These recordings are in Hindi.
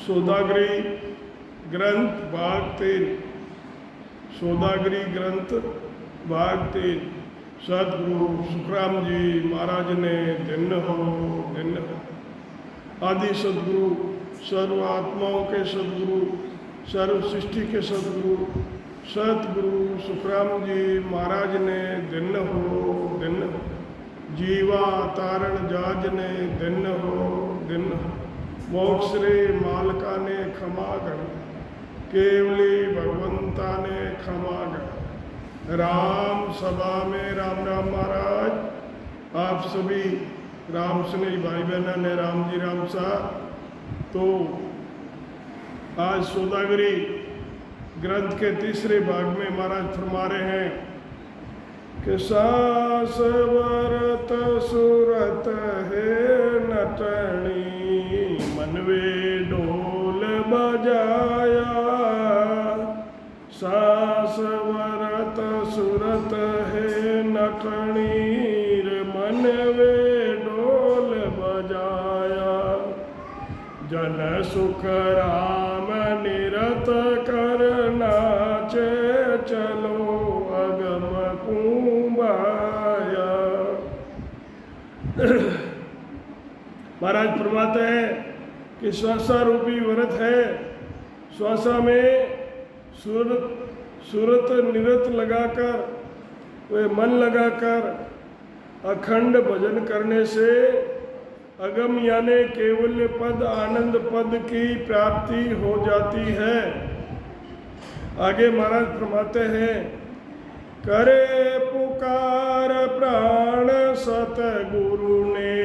सौदागरी ग्रंथ भाग 3। सौदागरी ग्रंथ भाग 3। सतगुरु सुखराम जी महाराज ने धन्य हो। आदि सदगुरु, सर्व आत्माओं के सदगुरु, सर्व सृष्टि के सदगुरु सतगुरु सुखराम जी महाराज ने धन्य हो। जीवा तारण जाज ने धन्य हो। मोक्ष रे मालका ने क्षमागण, केवली भगवंता ने क्षमागण। राम सभा में राम राम महाराज। आप सभी राम स्नेही भाई बहना ने राम जी राम सा। तो आज सौदागरी ग्रंथ के तीसरे भाग में महाराज फरमा रहे हैं कि सास वरत सुरत है नटनी, मनवे ढोल बजाया। सास वरत सुरत है नटनी, मनवे ढोल बजाया। जन सुख राम निरत करना चे, चलो अगम कुंबाया। महाराज फरमाते हैं कि श्वासा रूपी व्रत है। श्वासा में सूरत निरत लगाकर, वे मन लगाकर अखंड भजन करने से अगम यानी केवल्य पद, आनंद पद की प्राप्ति हो जाती है। आगे महाराज फरमाते हैं, करे पुकार प्राण सतगुरु ने,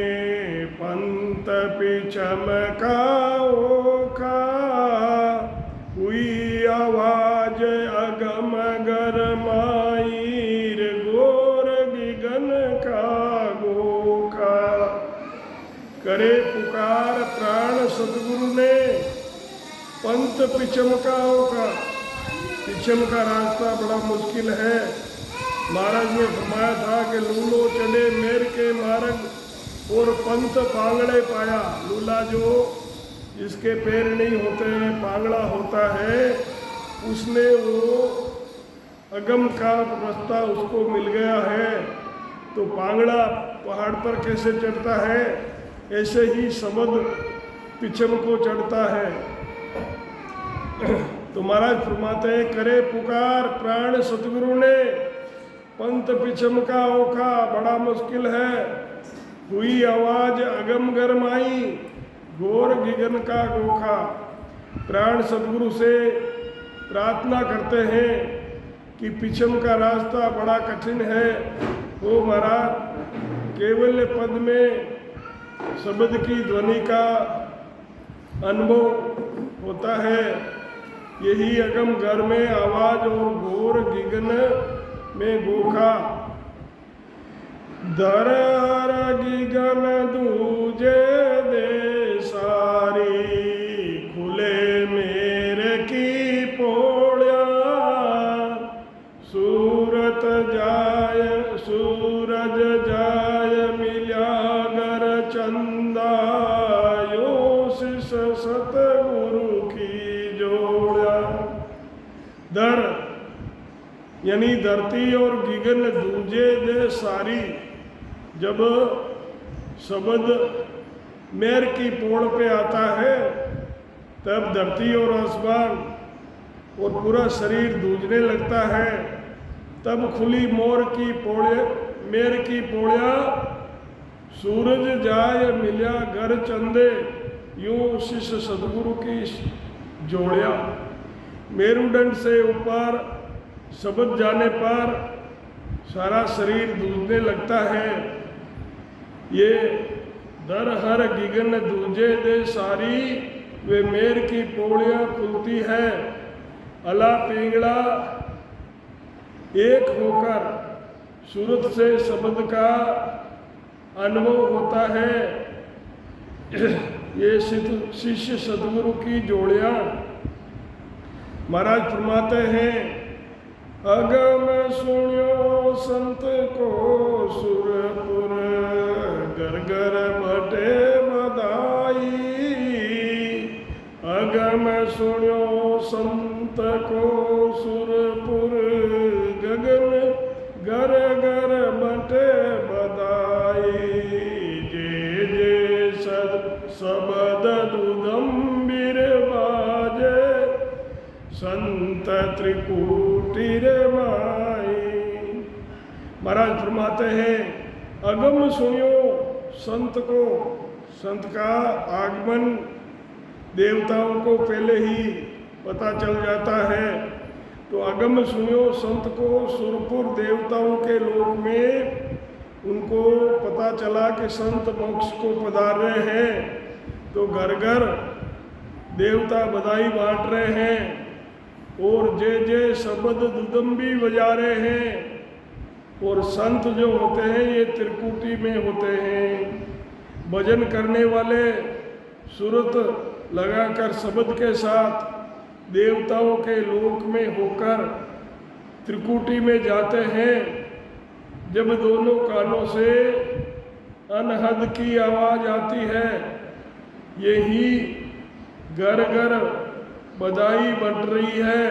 पंत पिछम का ओखा। हुई आवाज अगम गरमाईर, गोर गिगन का गोखा। करे पुकार प्राण सतगुरु ने, पंत पिछम का ओखा। पिछम का रास्ता बड़ा मुश्किल है। महाराज ने फरमाया था कि लूलो चढ़े मेर के मार्ग, और पंथ पांगड़े पाया। लूला जो जिसके पैर नहीं होते हैं, पांगड़ा होता है, उसने वो अगम का रास्ता उसको मिल गया है। तो पांगड़ा पहाड़ पर कैसे चढ़ता है, ऐसे ही शब्द पिछम को चढ़ता है। तो महाराज फरमाते हैं, करे पुकार प्राण सतगुरु ने, पंथ पिछम का ओखा। बड़ा मुश्किल है। हुई आवाज अगम गरमाई, घोर गिगन का गोखा। प्राण सतगुरु से प्रार्थना करते हैं कि पिछम का रास्ता बड़ा कठिन है। वो महाराज केवल पद में शब्द की ध्वनि का अनुभव होता है। यही अगम घर में आवाज और घोर गिगन में गोखा। दर गिगन दूजे दे सारी, खुले मेरे की पोड़िया। सूरज जाय मिल्या गर चंदा, यो शिष सतगुरु की जोड़ा। दर यानी धरती और गिगन दूजे दे सारी। जब शब्द मेर की पोड़ पे आता है, तब धरती और आसमान और पूरा शरीर दूजने लगता है। तब खुली मोर की पोड़े, मेर की पोड़िया। सूरज जाय मिल्या घर चंदे, यूं शिष्य सदगुरु की जोड़िया। मेरुदंड से ऊपर शब्द जाने पर सारा शरीर दूजने लगता है। ये दर हर गिगन दूजे दे सारी, वे मेर की पोड़ियाँ खुलती है। अला पिंगला एक होकर सूरत से शब्द का अनुभव होता है। ये शिष्य सदगुरु की जोड़ियाँ। महाराज फरमाते हैं, अगम सुनियो संत को सुरपुर, घर घर बटे बधाई। अगम सुन्यो संत को सुरपुर गगन घर घर बटे बधाई जे जे सबद दुदम्बिर बाजे संत त्रिकूटिर माई। महाराज फरमाते हैं अगम सुनियो संत को, संत का आगमन देवताओं को पहले ही पता चल जाता है। तो अगम सुनियो संत को सुरपुर देवताओं के लोक में उनको पता चला कि संत मोक्ष को पधार रहे हैं। तो घर घर देवता बधाई बांट रहे हैं और जे जे शब्द दुदम्बी बजा रहे हैं। और संत जो होते हैं ये त्रिकुटी में होते हैं, भजन करने वाले सुरत लगाकर शब्द के साथ देवताओं के लोक में होकर त्रिकुटी में जाते हैं। जब दोनों कानों से अनहद की आवाज़ आती है, यही घर घर बधाई बंट रही है,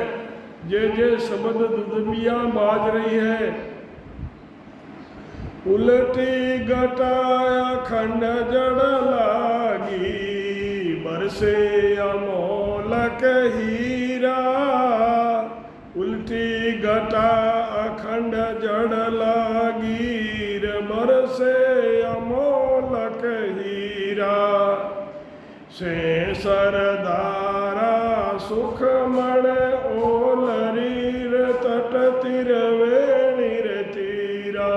जे जे शब्द दुदमियाँ बाज रही है। उलटी घटाया खंड जड़ लागी बरसे अमोलक हीरा। उल्टी घटा अखंड जड़ लागी बरसे अमोलक हीरा। से सरदारा सुखमण ओलरीर तट तिरवेणीर तीरा।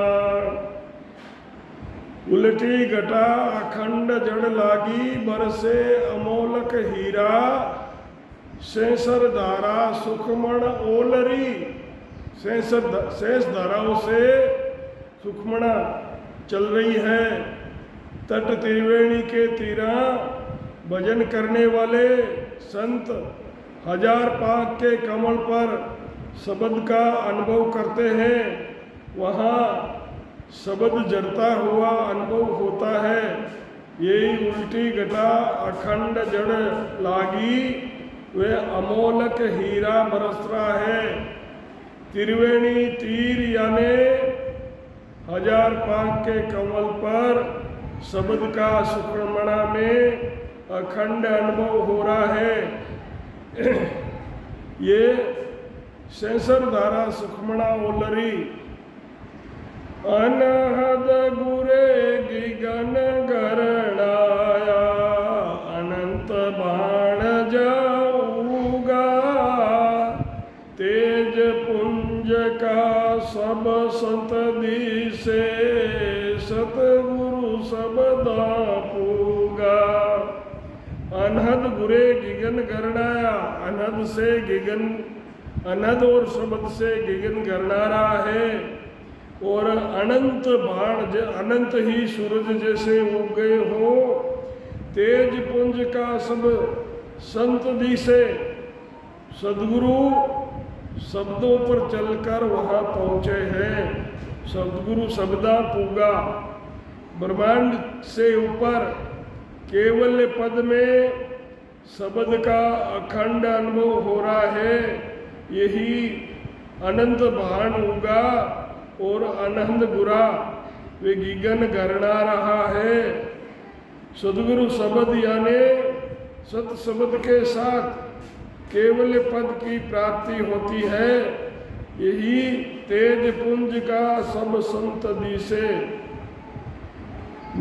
उल्टी घटा अखंड जड़ लागी बरसे अमोलक हीरा। सेंसर धारा सुखमण ओलरी, शेष धाराओं से सुखमणा चल रही है। तट त्रिवेणी के तीरा भजन करने वाले संत हजार पाक के कमल पर शब्द का अनुभव करते हैं। वहाँ शब्द जड़ता हुआ अनुभव होता है। यही उल्टी घटा अखंड जड़ लागी वे अमोलक हीरा बरस रहा है। त्रिवेणी तीर यानी हजार पाक के कमल पर शब्द का सुखमणा में अखंड अनुभव हो रहा है। ये सेंसर धारा सुखमणा ओलरी। अनहद गुरे गिगन गरणाया अनंत बाण जाऊगा। तेज पुंज का सब संत दिसे सतगुरु सब दापूगा। अनहद गुरे गिगन गरणाया, अनहद से गिगन, अनहद और शब्द से गिगन गरणा रहा है। और अनंत बाण, अनंत ही सूरज जैसे उग गए हो। तेज पुंज का सब संत दिसे, सदगुरु शब्दों पर चलकर वहाँ पहुँचे हैं। सदगुरु शब्दा पूगा। ब्रह्मांड से ऊपर केवल पद में शब्द का अखंड अनुभव हो रहा है। यही अनंत बाण उगा और अनंत गुरा वे गिगन गरणा रहा है। सदगुरु शब्द यानी सत शब्द के साथ केवल पद की प्राप्ति होती है। यही तेज पुंज का सब संत दिसे।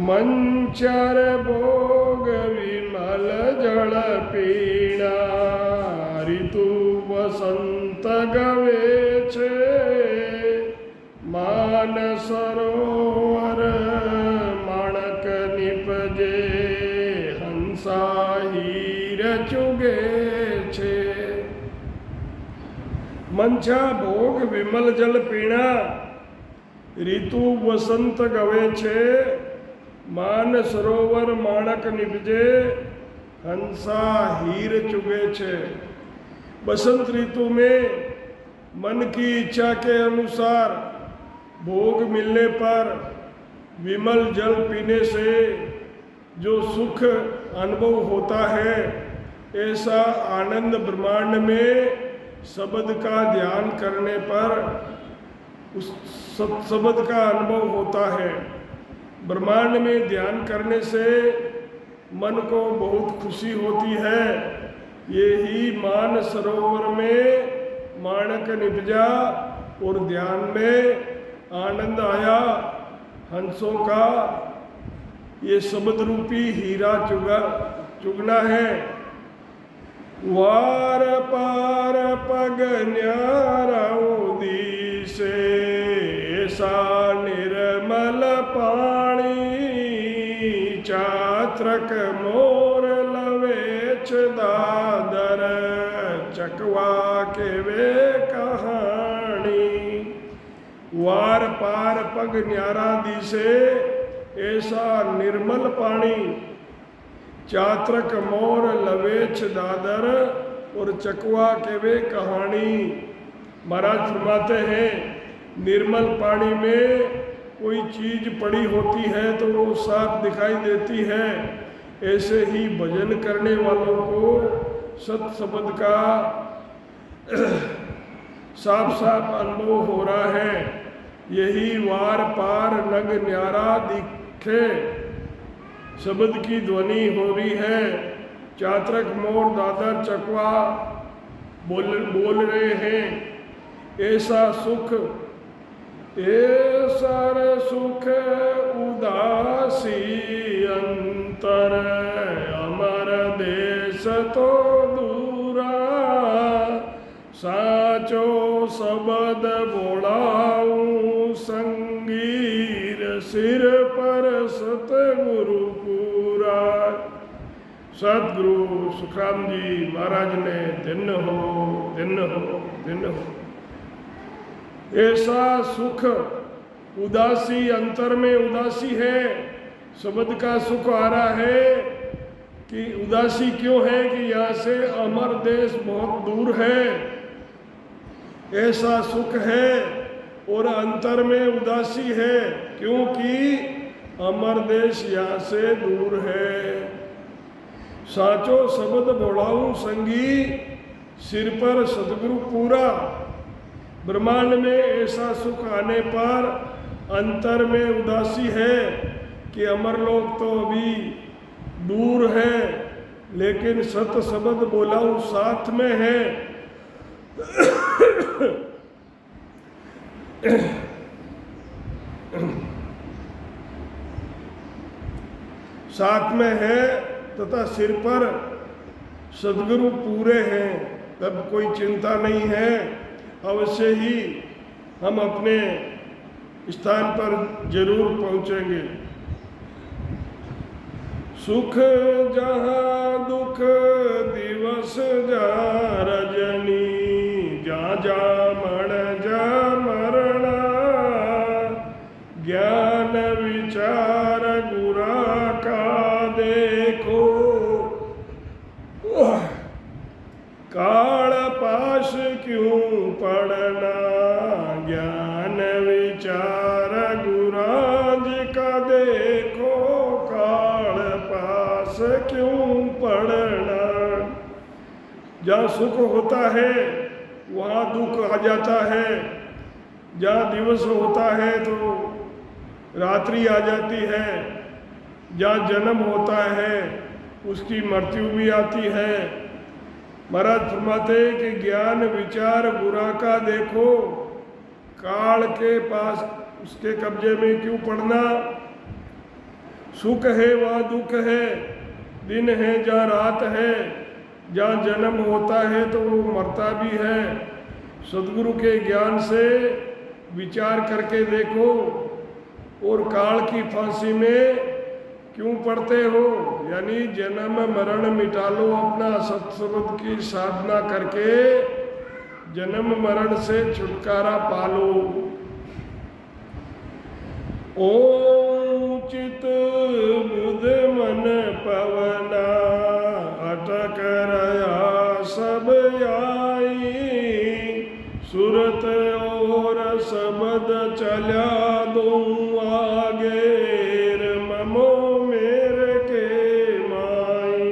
मंचर भोग विमल जल पीणा ऋतु वसंत गवे छे। मान सरोवर माणक निपजे हंसा हीर चुगे छे। मंचा भोग विमल जल पीणा ऋतु वसंत गवे छे। मान सरोवर माणक निपजे हंसा हीर चुगे छे। बसंत ऋतु में मन की इच्छा के अनुसार भोग मिलने पर विमल जल पीने से जो सुख अनुभव होता है ऐसा आनंद ब्रह्मांड में शब्द का ध्यान करने पर उस शब्द का अनुभव होता है। ब्रह्मांड में ध्यान करने से मन को बहुत खुशी होती है। ये ही मान सरोवर में माणक निपजा और ध्यान में आनंद आया। हंसों का ये शब्द रूपी हीरा चुगना है। वार पार पग न्यारा दिसे ऐसा निर्मल पाणी चात्रक मोर लवेच दादर चकवा के वे कहानी। वार पार पग न्यारा दिसे ऐसा निर्मल पानी चात्रक मोर लवेच दादर और चकवा के वे कहानी। महाराज फरमाते हैं निर्मल पानी में कोई चीज पड़ी होती है तो वो साफ दिखाई देती है। ऐसे ही भजन करने वालों को सत शब्द का साफ साफ अनुभव हो रहा है। यही वार पार नग न्यारा दिखे शब्द की ध्वनि हो रही है। चात्रक मोर दादर चकवा बोल रहे हैं। ऐसा सुख ऐसा सुख उदासी अंतर अमर देश तो दूरा साचो शब्द बोलाऊं संगीर सिर पर सतगुरु पूरा। सतगुरु सुखराम जी महाराज ने दिन हो ऐसा सुख उदासी अंतर में उदासी है। शब्द का सुख आ रहा है कि उदासी क्यों है कि यहाँ से अमर देश बहुत दूर है। ऐसा सुख है और अंतर में उदासी है क्योंकि अमर देश यहाँ से दूर है। साचो शब्द बोलाऊं संगी सिर पर सदगुरु पूरा। ब्रह्मांड में ऐसा सुख आने पर अंतर में उदासी है कि अमर लोग तो अभी दूर है लेकिन सत शब्द बोलाऊं साथ में है। साथ में है तथा सिर पर सदगुरु पूरे हैं तब कोई चिंता नहीं है। अवश्य ही हम अपने स्थान पर जरूर पहुंचेंगे। सुख जहाँ दुख दिवस जा रजनी जा जा मरना ज्ञान विचार गुरा का देखो काल पाश क्यों पढ़ना ज्ञान विचार गुराज का देखो काल पास क्यों पढ़ना। जहाँ सुख होता है वहाँ दुख आ जाता है। जहाँ दिवस होता है तो रात्रि आ जाती है। जहाँ जन्म होता है उसकी मृत्यु भी आती है। महाराज फरमाते कि ज्ञान विचार बुरा का देखो काल के पास उसके कब्जे में क्यों पड़ना। सुख है वहाँ दुख है, दिन है जहाँ रात है, जहाँ जन्म होता है तो वो मरता भी है। सदगुरु के ज्ञान से विचार करके देखो और काल की फांसी में क्यों पढ़ते हो, यानी जन्म मरण मिटा लो अपना सत्संग की साधना करके जन्म मरण से छुटकारा पालो। ओम चित बुध मन पवना अटक रहा सब आई सुरत और शब्द चला दूं आगे ममो मेरे के माई।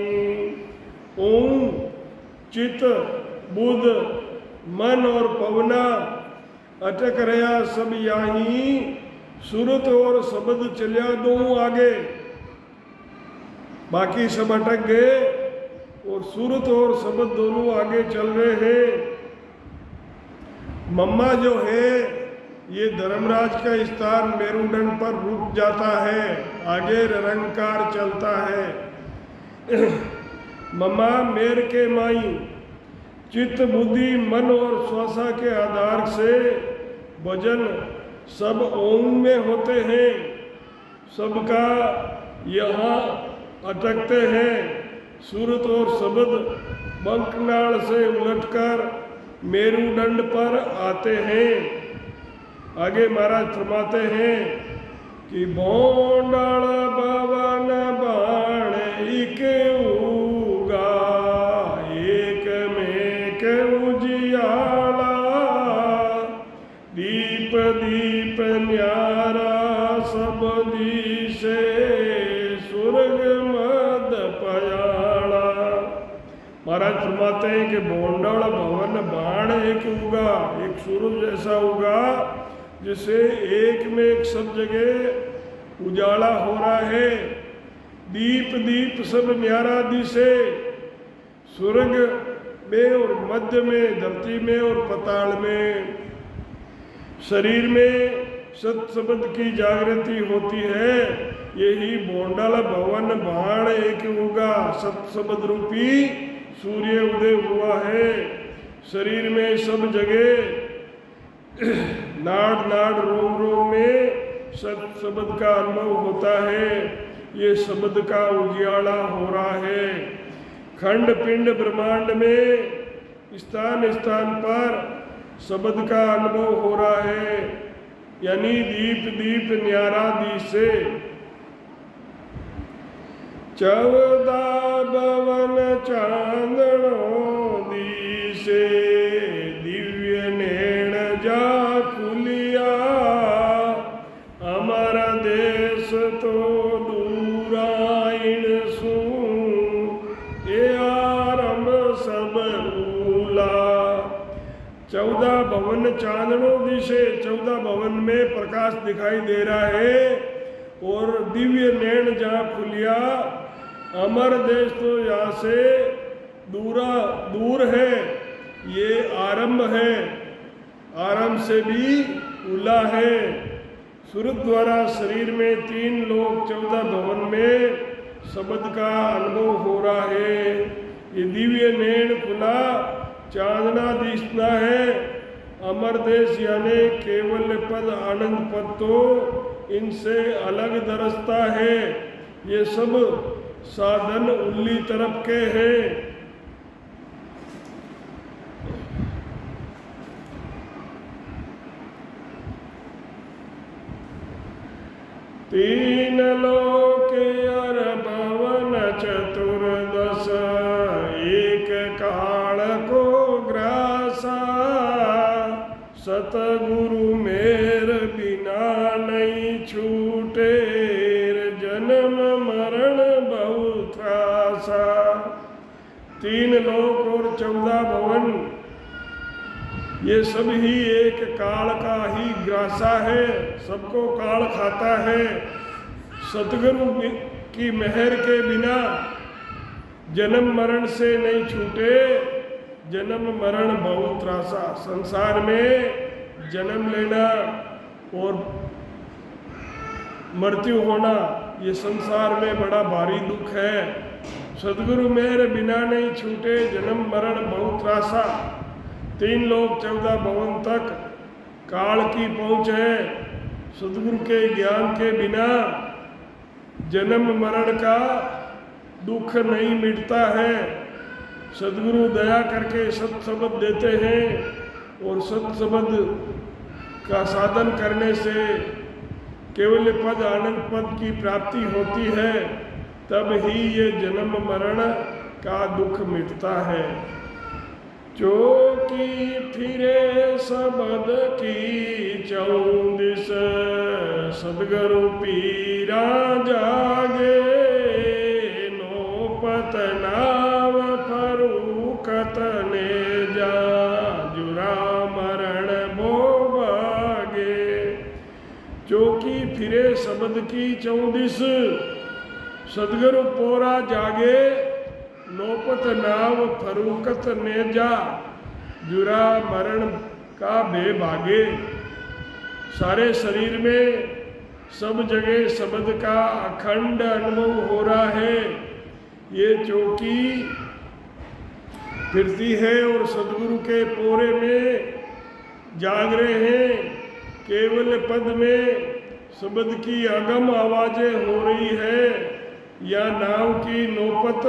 ओम चित बुध मन और पवना अटक रहा सब याही, सूरत और शब्द चलिया दो आगे। बाकी सब अटक गए और सूरत और शब्द दोनों आगे चल रहे हैं। मम्मा जो है ये धर्मराज का स्थान मेरुदंड पर रुक जाता है, आगे निरंकार चलता है। मम्मा मेर के माई चित्त बुद्धि मन और श्वासा के आधार से भजन सब ओम में होते हैं, सबका यहाँ अटकते हैं। सूरत और शब्द बंकनाल से उलटकर मेरुदंड पर आते हैं। आगे महाराज फरमाते हैं कि बोंडल भवन बाण एक उगा, एक में के उजियाला, दीप दीप न्यारा सब दिशे, स्वर्ग मद पयाला। महाराज फरमाते हैं कि बोंडल भवन बाण एक उगा, एक सूरज जैसा उगा जिसे एक में एक सब जगह उजाला हो रहा है। दीप दीप सब न्यारा दिशे, स्वर्ग में और मध्य में, धरती में और पताल में। शरीर में सत शब्द की जागृति होती है, यही बोंडल भवन बाण एक उगा, सत शब्द रूपी सूर्य उदय हुआ है। शरीर में सब जगह नाड़ नाड़ रोम रोम में सत शब्द का अनुभव होता है, ये शब्द का उजियाला हो रहा है। खंड पिंड ब्रह्मांड में स्थान स्थान पर शब्द का अनुभव हो रहा है, यानी दीप दीप न्यारा दिशे। 14 भवन चांदनो दिशे, दिव्य नैण जा खुलिया, अमर देश तो दूराइन सू, ये आरंभ सब भूला। 14 भवन चांदनो दिशे, 14 भवन में प्रकाश दिखाई दे रहा है और दिव्य नैण जहाँ खुलिया, अमर देश तो यहाँ से दूर है, ये आरंभ है, आरंभ से भी उला है। सूरत द्वारा शरीर में 3 लोक 14 भवन में शब्द का अनुभव हो रहा है। ये दिव्य नैण खुला चांदना दिशना है। अमर देश यानी केवल पद आनंद पद तो इनसे अलग दरसता है। ये सब साधन उल्ली तरफ के हैं। तीन लोक अर भवन चतुर्दश, एक काल को ग्रासा, सतगुरु मेर बिना नहीं छूटे, जन्म मरण बहुत त्रासा। 3 लोक और 14 भवन ये सब ही एक काल का ही ग्रासा है, सबको काल खाता है। सतगुरु की मेहर के बिना जन्म मरण से नहीं छूटे, जन्म मरण बहुत त्रासा। संसार में जन्म लेना और मृत्यु होना ये संसार में बड़ा भारी दुख है। सतगुरु मेहर बिना नहीं छूटे, जन्म मरण बहुत त्रासा। 3 लोक 14 भवन तक काल की पहुँच है। सतगुरु के ज्ञान के बिना जन्म मरण का दुख नहीं मिटता है। सतगुरु दया करके सत शब्द देते हैं और सत शब्द का साधन करने से केवल पद आनंद पद की प्राप्ति होती है, तब ही ये जन्म मरण का दुख मिटता है। जो की फिरे शब्द की 14 सदगुरु पीरा जागे, नो पतनाव फरूकत शब्द की 34 सदगुरु पोरा जागे नौपत नाव फरूकत नेजा जुरा मरण का बेभागे। सारे शरीर में सब जगह शब्द का अखंड अनुभव हो रहा है। ये चौकी फिरती है और सदगुरु के पोरे में जाग रहे हैं। केवल पद में शब्द की अगम आवाजें हो रही है या नाव की नौपत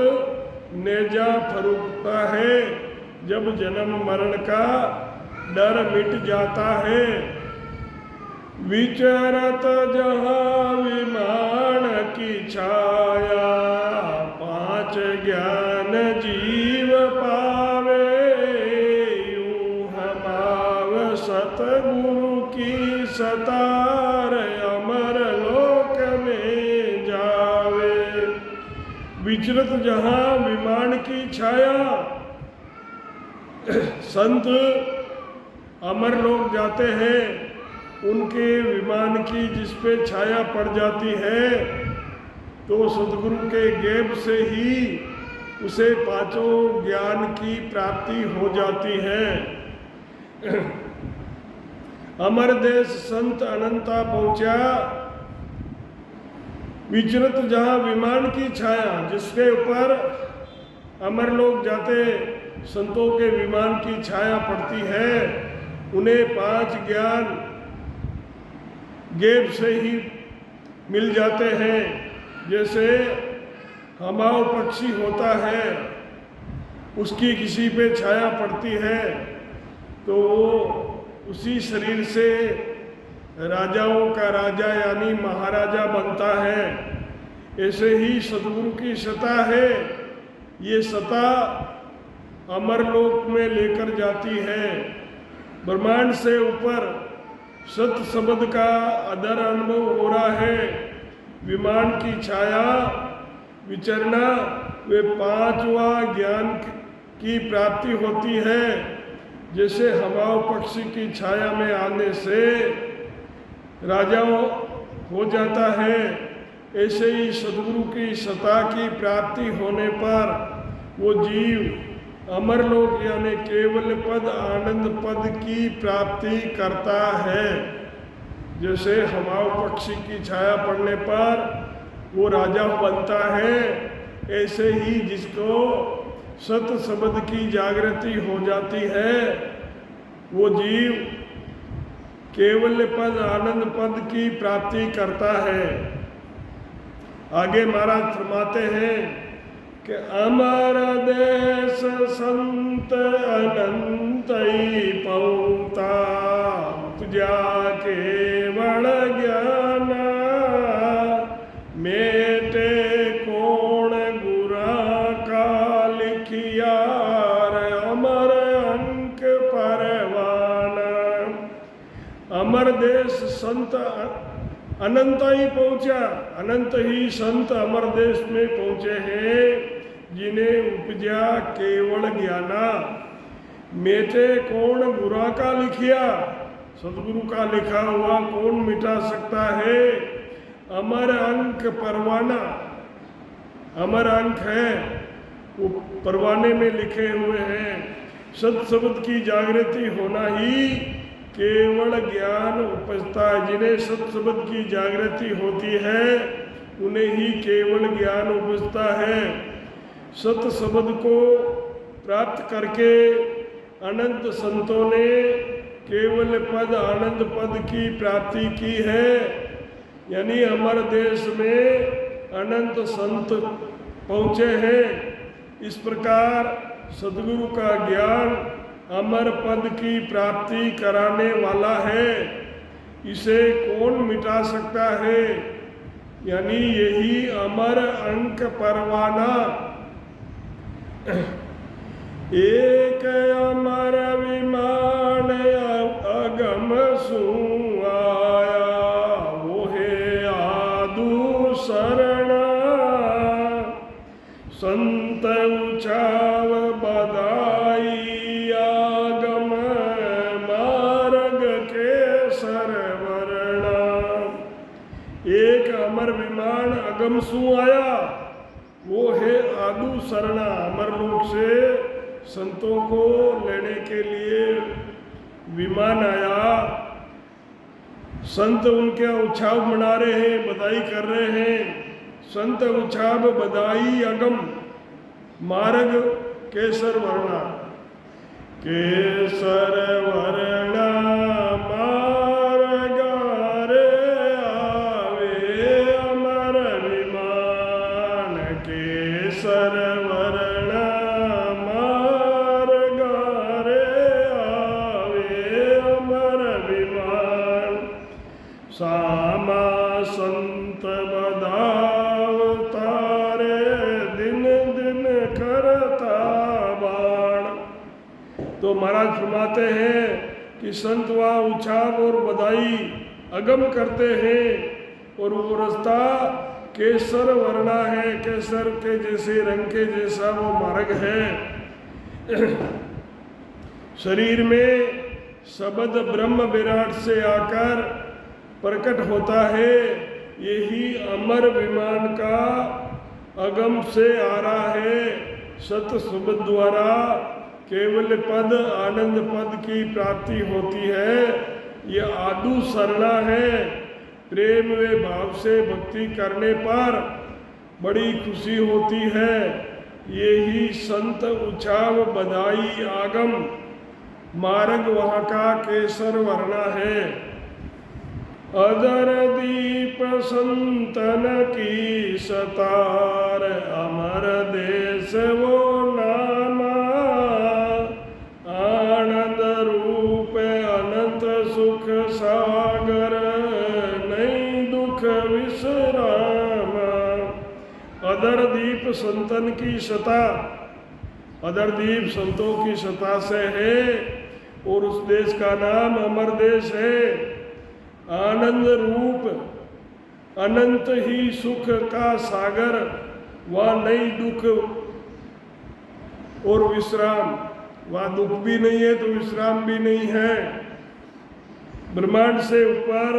नेजा फरूकता है। जब जन्म मरण का डर मिट जाता है। विचरत जहाँ विमान की छाया पांच ज्ञान जीव पावे यूं हमाव सतगुरु की सतार अमर लोक में जावे। विचरत जहाँ विमान की छाया, संत अमर लोग जाते हैं, उनके विमान की जिस पे छाया पड़ जाती है तो सदगुरु के गेब से ही उसे पांचों ज्ञान की प्राप्ति हो जाती है। अमर देश संत अनंता पहुंचा। विचरत जहाँ विमान की छाया, जिसके ऊपर अमर लोग जाते संतों के विमान की छाया पड़ती है, उन्हें पांच ज्ञान गेब से ही मिल जाते हैं। जैसे हमाओ पक्षी होता है, उसकी किसी पे छाया पड़ती है तो उसी शरीर से राजाओं का राजा यानी महाराजा बनता है। ऐसे ही सदगुरु की सत्ता है। ये सत्ता अमरलोक में लेकर जाती है। ब्रह्मांड से ऊपर सत शब्द का अदर अनुभव हो रहा है। विमान की छाया विचरना वे पांचवा ज्ञान की प्राप्ति होती है। जैसे हवाओं पक्षी की छाया में आने से राजाओं हो जाता है, ऐसे ही सदगुरु की सत्ता की प्राप्ति होने पर वो जीव अमरलोक यानी केवल पद आनंद पद की प्राप्ति करता है। जैसे हवाओं पक्षी की छाया पड़ने पर वो राजा बनता है, ऐसे ही जिसको सत शब्द की जागृति हो जाती है वो जीव केवल पद आनंद पद की प्राप्ति करता है। आगे महाराज फरमाते हैं कि अमर देश संत अनंत ही पहुँचा उपजा केवल ज्ञान मेटे कोण गुरा का लिखिया अमर अंक परवाना। अमर देश संत अनंत ही पहुंचा, अनंत ही संत अमर देश में पहुंचे हैं जिन्हें उपजा केवल ज्ञाना। मेटे कौन गुरा का लिखिया, सदगुरु का लिखा हुआ कौन मिटा सकता है। अमर अंक परवाना, अमर अंक है वो परवाने में लिखे हुए हैं। सत शब्द की जागृति होना ही केवल ज्ञान उपजता है। जिन्हें सत शब्द की जागृति होती है उन्हें ही केवल ज्ञान उपजता है। सत शब्द को प्राप्त करके अनंत संतों ने केवल पद आनंद पद की प्राप्ति की है। यानी अमर देश में अनंत संत पहुँचे हैं। इस प्रकार सद्गुरु का ज्ञान अमर पद की प्राप्ति कराने वाला है। इसे कौन मिटा सकता है, यानी यही अमर अंक परवाना। एक अमर विमान अगम सुआया वो है आदु शरणा संत उचाव बदाई आगम मार्ग के सरवरणा। एक सरना, अमरलोक से संतों को लेने के लिए विमान आया। संत उनके उछाव मना रहे हैं, बधाई कर रहे हैं। संत उछाव बधाई अगम मार्ग केसर वर्णा, केसर वर्णा मार्ग रे आवे अमर विमान, केसर वर्णा मार्ग रे आवे अमर विमान, सामा संत बधावतारे दिन दिन करता बाण। तो महाराज फरमाते हैं कि संत वहाँ उछाव और बधाई अगम करते हैं और वो रास्ता केसर वर्णा है, केसर के जैसे रंग के जैसा वो मार्ग है। शरीर में शब्द ब्रह्म विराट से आकर प्रकट होता है। यही अमर विमान का अगम से आ रहा है। सत शब्द द्वारा केवल पद आनंद पद की प्राप्ति होती है। यह आदु सरला है। प्रेम व भाव से भक्ति करने पर बड़ी खुशी होती है। यही संत उछाव बधाई आगम मार्ग वहाँ का केसर वर्णा है। अदर दीप संतन की सतार, अमर देश वो नामा, आनंद रूप अनंत सुख सागर, नहीं दुख विश्राम। अदर दीप संतन की सता, अदर दीप संतों की सता से है और उस देश का नाम अमर देश है। आनंद रूप अनंत ही सुख का सागर, वह नहीं दुख और विश्राम, वह दुख भी नहीं है तो विश्राम भी नहीं है। ब्रह्मांड से ऊपर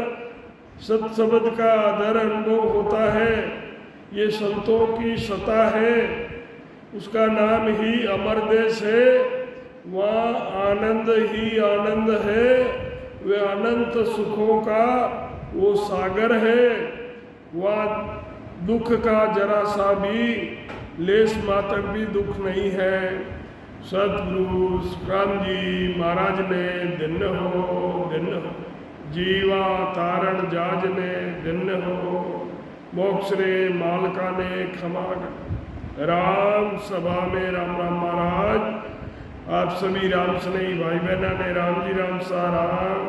सत शब्द का आदर अनुभव होता है। ये संतों की सता है, उसका नाम ही अमर देश है। वहाँ आनंद ही आनंद है, वे अनंत सुखों का वो सागर है। वह दुख का जरा सा भी लेस मात्र भी दुख नहीं है। सतगुरु सुखराम जी महाराज ने दिन हो जीवा तारण जाज ने दिन हो, मोक्ष रे मालका ने क्षमा राम सभा में राम राम महाराज। आप सभी राम स्नेही भाई बहना ने राम जी राम सा राम।